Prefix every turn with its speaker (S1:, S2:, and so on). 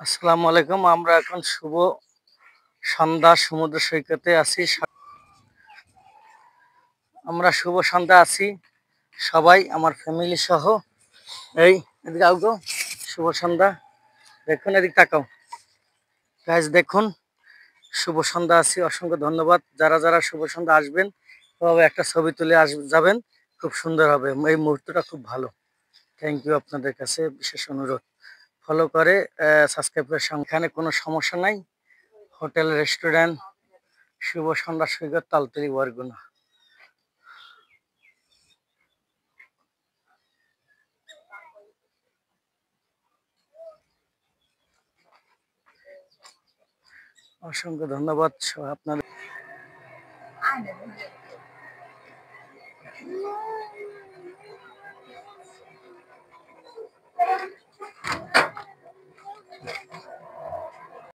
S1: আসসালামু আলাইকুম। আমরা এখন শুভ সন্ধ্যা সমুদ্র সৈকতে আছি। আমরা শুভ সন্ধ্যা আছি সবাই আমার ফ্যামিলি সহ। এই এদিকে আও গো, শুভ সন্ধ্যা। দেখুন এদিক তাকাও গাইজ, দেখুন শুভ সন্ধ্যা আছি। অসংখ্য ধন্যবাদ যারা যারা শুভ সন্ধ্যা আসবেন, তবে একটা ছবি তুলে যাবেন, খুব সুন্দর হবে। এই মুহূর্তটা খুব ভালো। থ্যাংক ইউ, আপনাদের কাছে বিশেষ অনুরোধ। ফলো করে সাবস্ক্রাইব করে এখানে কোনো সমস্যা নাই। হোটেল, রেস্টুরেন্ট, শুভ সন্ধ্যা সৈকত, তালতলি, বরগুনা। অসংখ্য ধন্যবাদ আপনাদের।